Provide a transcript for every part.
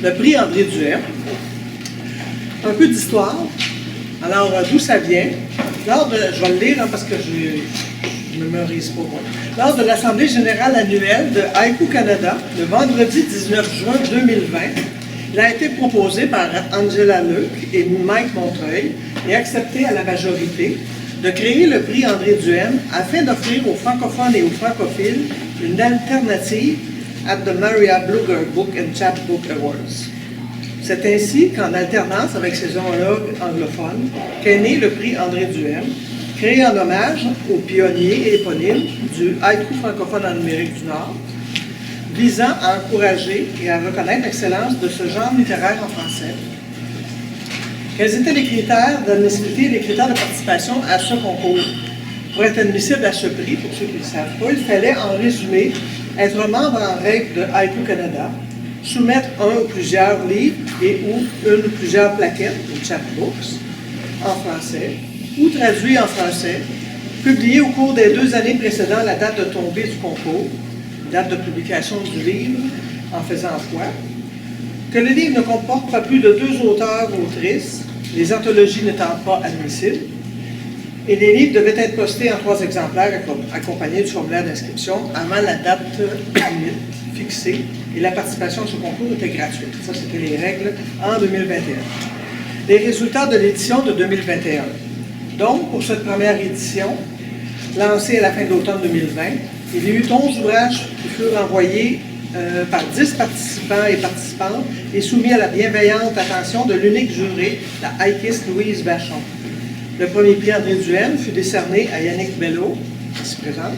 le prix André Duhem. Un peu d'histoire. Alors, d'où ça vient? Je vais le lire parce que je ne mémorise pas. Lors de l'Assemblée générale annuelle de Haïku Canada, le vendredi 19 juin 2020, il a été proposé par Angela Luc et Mike Montreuil et accepté à la majorité de créer le prix André Duhem afin d'offrir aux francophones et aux francophiles une alternative à the Maria Blugger Book and Chapbook Awards. C'est ainsi qu'en alternance avec ses homologues anglophones qu'est né le prix André Duhem, créé en hommage au pionnier éponyme du haïku francophone en Amérique du Nord, visant à encourager et à reconnaître l'excellence de ce genre littéraire en français. Quels étaient les critères d'admissibilité et les critères de participation à ce concours? Pour être admissible à ce prix, pour ceux qui ne le savent pas, il fallait en résumé être membre en règle de Haïku Canada, soumettre un ou plusieurs livres et ou une ou plusieurs plaquettes, ou chapbooks, en français, ou traduits en français, publiés au cours des 2 années précédant la date de tombée du concours, date de publication du livre, en faisant foi, que le livre ne comporte pas plus de 2 auteurs ou autrices, les anthologies n'étant pas admissibles, et les livres devaient être postés en 3 exemplaires accompagnés du formulaire d'inscription avant la date limite fixée, et la participation à ce concours était gratuite. Ça, c'était les règles en 2021. Les résultats de l'édition de 2021. Donc, pour cette première édition, lancée à la fin de l'automne 2020, il y a eu 11 ouvrages qui furent envoyés par 10 participants et participantes et soumis à la bienveillante attention de l'unique juré, la haïkiste Louise Vachon. Le premier prix André Duhem fut décerné à Yannick Bello, qui se présente,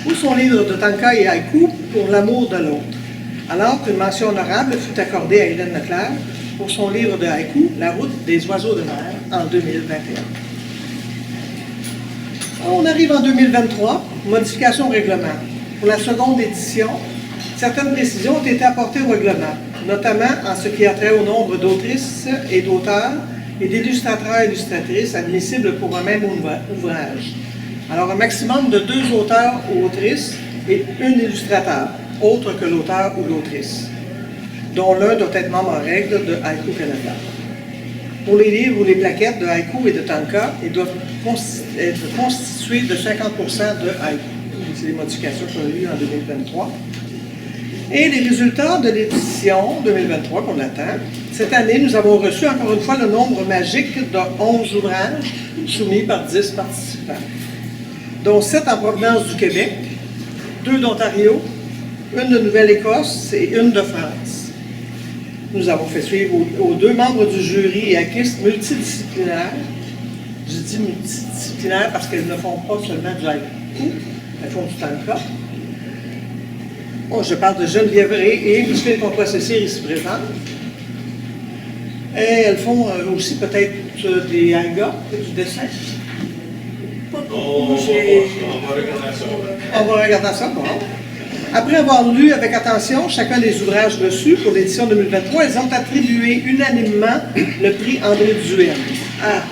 pour son livre de tanka et haïku pour l'amour de l'autre, alors qu'une mention honorable fut accordée à Hélène Leclerc pour son livre de haïku, La route des oiseaux de mer, en 2021. On arrive en 2023, modification au règlement. Pour la seconde édition, certaines précisions ont été apportées au règlement, notamment en ce qui a trait au nombre d'autrices et d'auteurs et d'illustrateurs et illustratrices admissibles pour un même ouvrage. Alors, un maximum de 2 auteurs ou autrices et 1 illustrateur, autre que l'auteur ou l'autrice, dont l'un doit être membre en règle de Haïku Canada. Pour les livres ou les plaquettes de haïku et de tanka, ils doivent être constitués de 50% de haïku. C'est les modifications qu'on a eues en 2023. Et les résultats de l'édition 2023 qu'on attend. Cette année, nous avons reçu encore une fois le nombre magique de 11 ouvrages soumis par 10 participants, dont 7 en provenance du Québec, 2 d'Ontario, 1 de Nouvelle-Écosse et 1 de France. Nous avons fait suivre aux 2 membres du jury et haïkistes multidisciplinaires. Je dis multidisciplinaires parce qu'elles ne font pas seulement du haïku, elles font du tanka. Oh, je parle de Geneviève Ré et Micheline Comtois-Cécile ici présentes. Et elles font aussi peut-être des hangas, du dessin. On va regarder ça. On va regarder ça, bon. Après avoir lu avec attention chacun des ouvrages reçus pour l'édition 2023, ils ont attribué unanimement le prix André Duhem à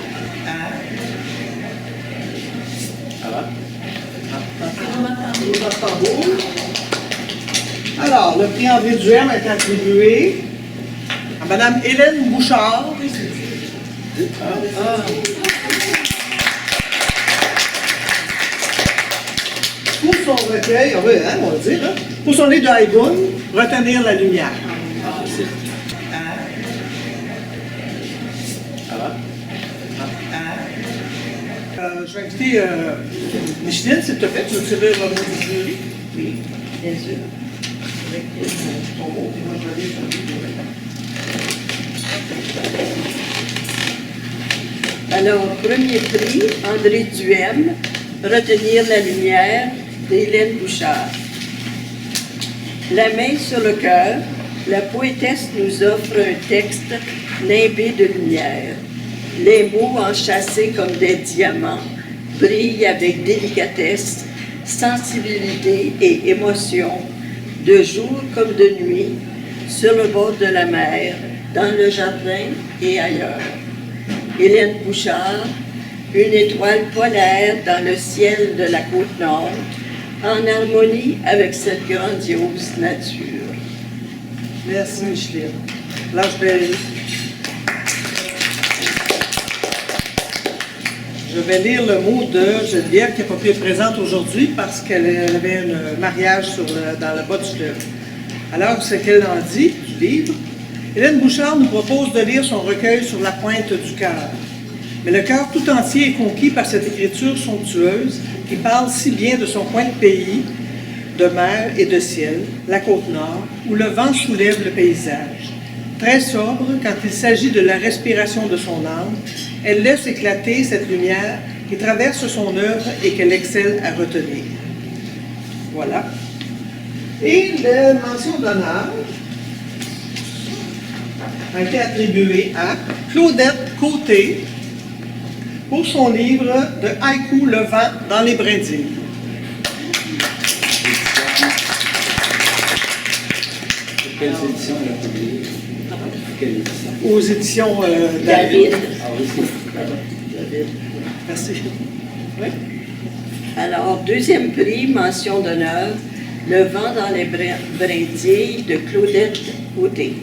Alors, le prix André Duhem est attribué à Mme Hélène Bouchard. Pour son recueil, on va dire, hein, pour son livre de Haïgoun, Retenir la lumière. Je vais inviter Micheline, s'il te plaît, tu veux tirer le nom du jury? Oui, bien sûr. Avec ton mot, puis moi je vais lire ton livre. Alors, premier prix, André Duhem, Retenir la lumière, d'Hélène Bouchard. La main sur le cœur, la poétesse nous offre un texte nimbé de lumière. Les mots enchâssés comme des diamants brillent avec délicatesse, sensibilité et émotion, de jour comme de nuit, sur le bord de la mer, dans le jardin et ailleurs. Hélène Bouchard, une étoile polaire dans le ciel de la côte nord, en harmonie avec cette grandiose nature. Merci, Micheline. Là, je vais lire le mot de Geneviève qui n'a pas pu être présente aujourd'hui parce qu'elle avait un mariage dans le bas du fleuve. Alors, ce qu'elle en dit du livre, Hélène Bouchard nous propose de lire son recueil sur la pointe du cœur. Mais le cœur tout entier est conquis par cette écriture somptueuse qui parle si bien de son coin de pays, de mer et de ciel, la côte nord, où le vent soulève le paysage. Très sobre, quand il s'agit de la respiration de son âme, elle laisse éclater cette lumière qui traverse son œuvre et qu'elle excelle à retenir. Voilà. Et la mention d'honneur a été attribuée à Claudette Côté pour son livre de haïku Le vent dans les brindilles. Quelles éditions elle a publié? Quelle édition? Aux éditions David. Ah oui, David. Merci. Oui. Alors, deuxième prix, mention d'honneur, Le vent dans les brindilles de Claudette Côté.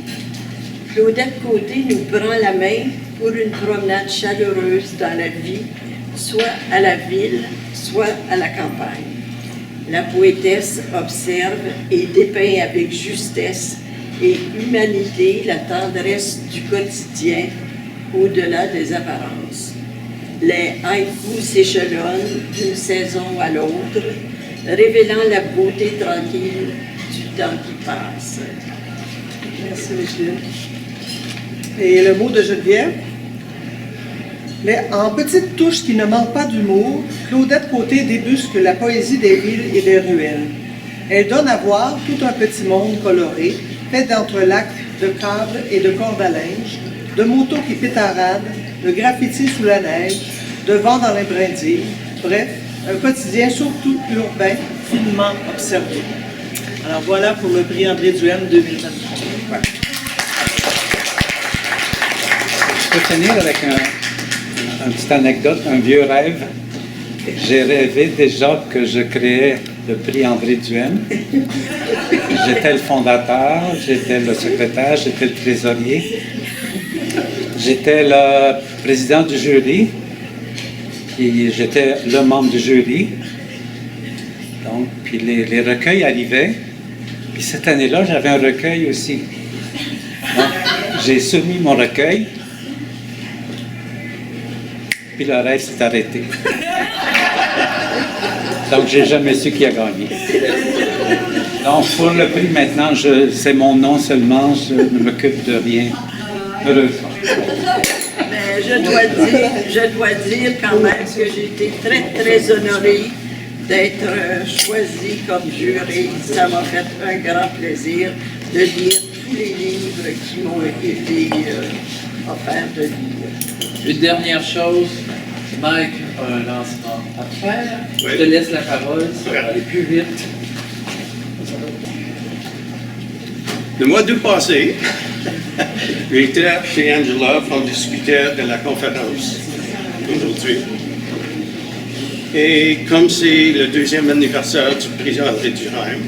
Claudette Côté nous prend la main pour une promenade chaleureuse dans la vie, soit à la ville, soit à la campagne. La poétesse observe et dépeint avec justesse et humanité la tendresse du quotidien au-delà des apparences. Les haïkus s'échelonnent d'une saison à l'autre, révélant la beauté tranquille du temps qui passe. Merci, Micheline. Et le mot de Geneviève? Mais en petite touche qui ne manque pas d'humour, Claudette Côté débusque la poésie des villes et des ruelles. Elle donne à voir tout un petit monde coloré, fait d'entrelacs, de câbles et de cordes à linge, de motos qui pétaradent, de graffitis sous la neige, de vent dans les brindilles, bref, un quotidien surtout urbain, finement observé. Alors voilà pour le prix André Duhem 2023. Ouais. Je peux finir avec une petite anecdote, un vieux rêve. J'ai rêvé déjà que je créais le prix André Duhem. J'étais le fondateur, j'étais le secrétaire, j'étais le trésorier. J'étais le président du jury, puis j'étais le membre du jury. Donc, puis les recueils arrivaient. Puis cette année-là, j'avais un recueil aussi. Donc, j'ai soumis mon recueil. Puis le rêve s'est arrêté. Donc, j'ai jamais su qui a gagné. Donc, pour le prix, maintenant, c'est mon nom seulement, je ne m'occupe de rien. Heureusement. Mais je dois dire quand même que j'ai été très, très honorée d'être choisie comme jury. Ça m'a fait un grand plaisir de lire tous les livres qui m'ont été offerts de lire. Une dernière chose, Mike a un lancement à faire. Oui. Je te laisse la parole, ça va aller plus vite. Le mois d'août passé, j'étais chez Angela, on discutait de la conférence aujourd'hui. Et comme c'est le deuxième anniversaire du prix André Duhem,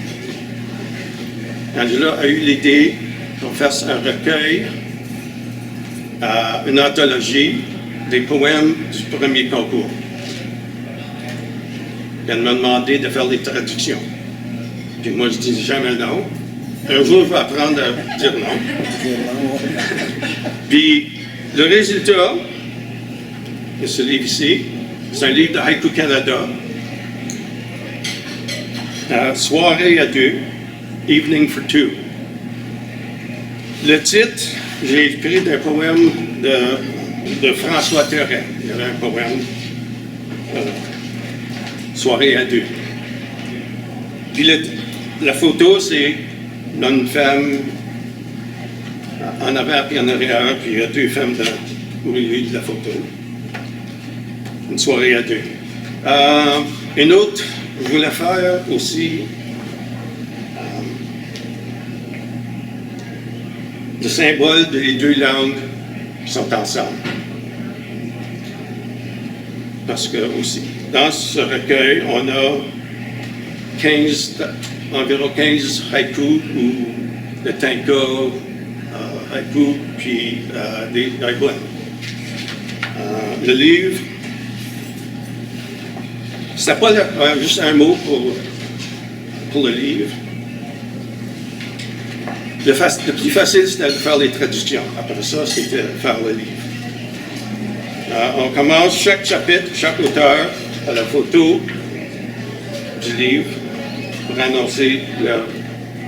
Angela a eu l'idée qu'on fasse un recueil, une anthologie des poèmes du premier concours. Elle m'a demandé de faire les traductions. Puis moi, je dis jamais non. Un jour, je vais apprendre à dire non. Puis, le résultat de ce livre ici, c'est un livre de Haïku Canada. Soirée à deux, Evening for Two. Le titre, j'ai écrit d'un poème de François Terrain. Il y avait un poème, Soirée à deux. Puis la photo, c'est une femme en avant et en arrière, puis il y a deux femmes au milieu de la photo. Une soirée à deux. Une autre, je voulais faire aussi le symbole des deux langues qui sont ensemble. Parce que aussi, dans ce recueil, on a environ 15 haïkus ou de tanka, haiku, puis des haïbouans. Le livre, c'était pas juste un mot pour le livre. Le plus facile, c'était de faire les traductions. Après ça, c'était de faire le livre. On commence chaque chapitre, chaque auteur à la photo du livre pour annoncer le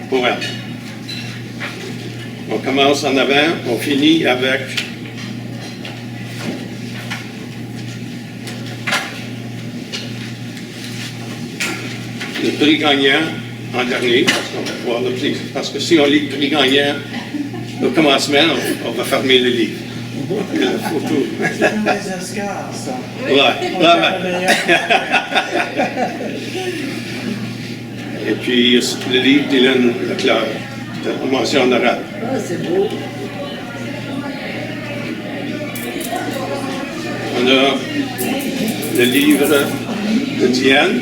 poème. On commence en avant, on finit avec le prix gagnant en dernier, parce qu'on va voir le prix. Parce que si on lit le prix gagnant au commencement, on va fermer le livre. La photo. C'est comme les Oscars, ça. Ouais. Et puis le livre d'Hélène Leclerc, de mention en arabe. Ah, c'est beau. On a le livre de Diane.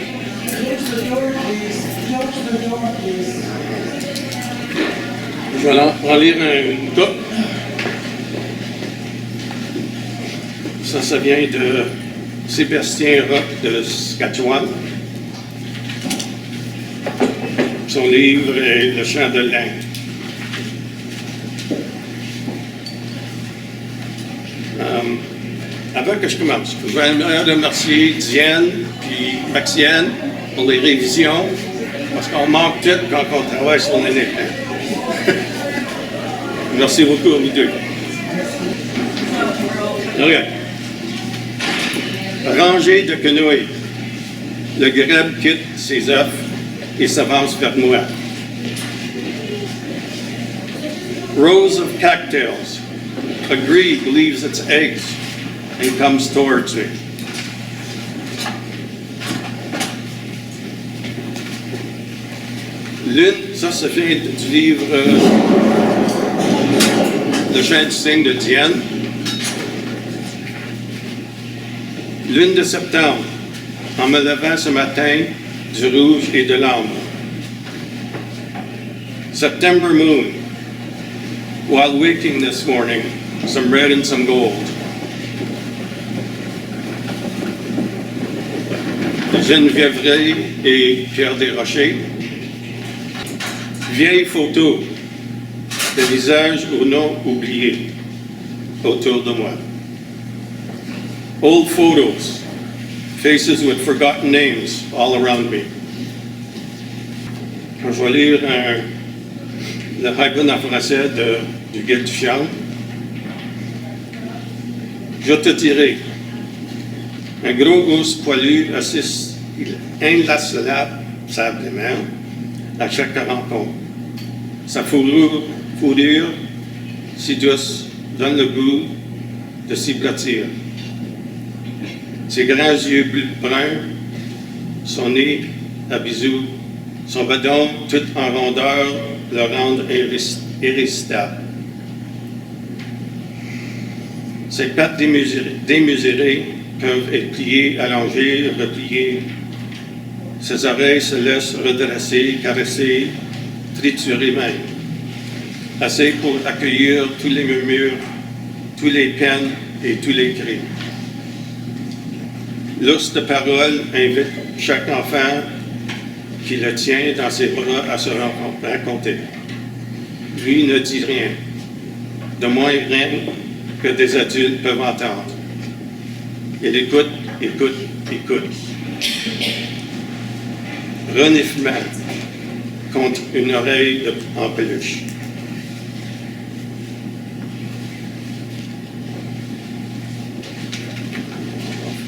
Je vais en lire une coupe. Ça vient de Sébastien Roch de Saskatchewan. Son livre est Le chant de l'Inde. Avant que je commence, je voudrais remercier Diane et Maxiane pour les révisions, parce qu'on manque tout quand on travaille sur l'année. Merci beaucoup à vous deux. Okay. Rangée de quenouilles. Le grèbe quitte ses œufs et s'avance vers moi. Rows of cattails. A grebe leaves its eggs and comes towards me. Lune, ça vient du livre Le chant du cygne de Diane. Lune de septembre, en me levant ce matin, du rouge et de l'ambre. September moon, while waking this morning, some red and some gold. Geneviève Ray et Pierre Desrochers. Vieille photo de visages ou non oubliés autour de moi. Old photos, faces with forgotten names all around me. Je vais lire le haïbou en français du Guide du Chian. Je te dirai, un gros ours poilu assiste inlassablement à chaque rencontre. Sa fourrure si douce donne le goût de s'y blottir. Ses grands yeux bruns, son nez à bisous, son bedon tout en rondeur le rendent irrésistible. Ses pattes démesurées peuvent être pliées, allongées, repliées. Ses oreilles se laissent redresser, caresser, triturer même. Assez pour accueillir tous les murmures, tous les peines et tous les cris. L'ours de parole invite chaque enfant qui le tient dans ses bras à se raconter. Lui ne dit rien, de moins rien que des adultes peuvent entendre. Il écoute, écoute, écoute. Reniflement contre une oreille en peluche.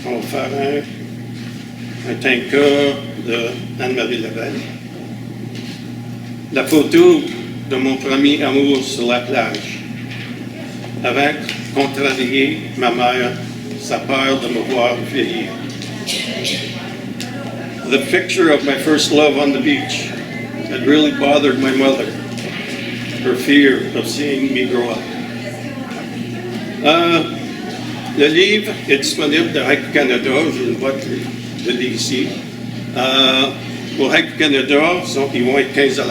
On va faire un tanka de Anne-Marie Lebel. La photo de mon premier amour sur la plage. Avant de contrarier ma mère, sa peur de me voir vieillir. The picture of my first love on the beach had really bothered my mother. Her fear of seeing me grow up. Le livre est disponible de Haiku Canada. J'ai une boîte de lire ici. Pour Haiku Canada, ils vont être 15 $.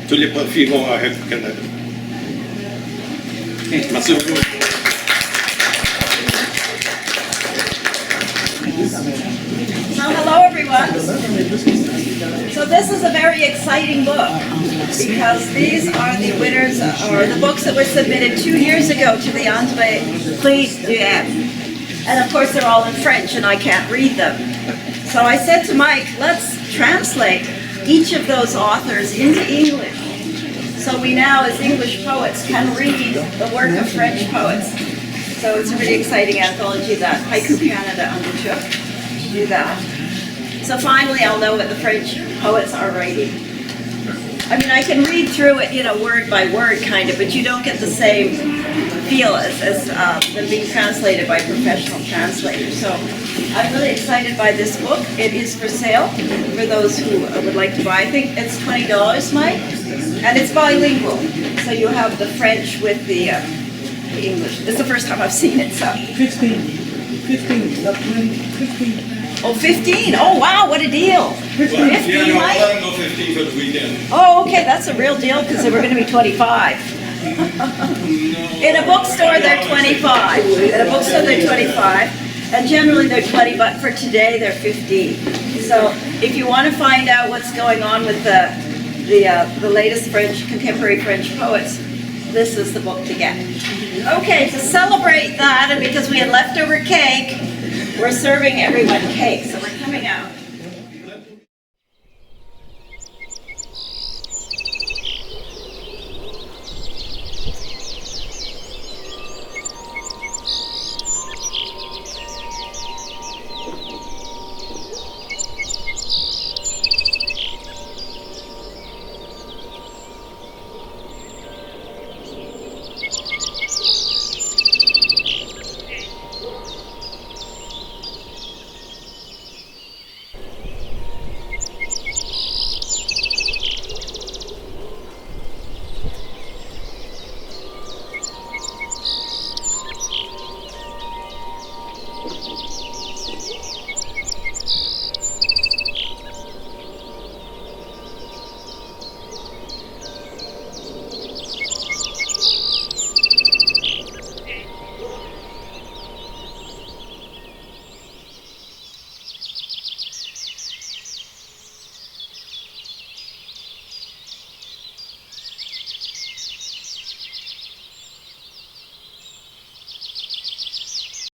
tous les profits vont à Help Canada. Merci beaucoup. So hello everyone. So this is a very exciting book because these are the winners or the books that were submitted 2 years ago to the André Prix du M. And of course they're all in French and I can't read them. So I said to Mike, let's translate each of those authors into English. So we now as English poets can read the work of French poets. So it's a really exciting anthology that Haiku Canada undertook to do that. So finally I'll know what the French poets are writing. I mean, I can read through it, word by word kind of, but you don't get the same feel as them being translated by professional translators. So I'm really excited by this book. It is for sale for those who would like to buy. I think it's $20, Mike, and it's bilingual. So you have the French with the English. This is the first time I've seen it, so. 15, not 20, 15. Oh, 15. Oh, wow, what a deal. 15, Yeah, no, Mike? let them go 15 for the weekend. Oh, okay, that's a real deal because they were going to be 25. In a bookstore, they're 25. In a bookstore, they're 25. And generally, they're 20, but for today, they're 15. So if you want to find out what's going on with the latest contemporary French poets, this is the book to get. Okay, to celebrate that, and because we had leftover cake, we're serving everyone cake. So we're coming out.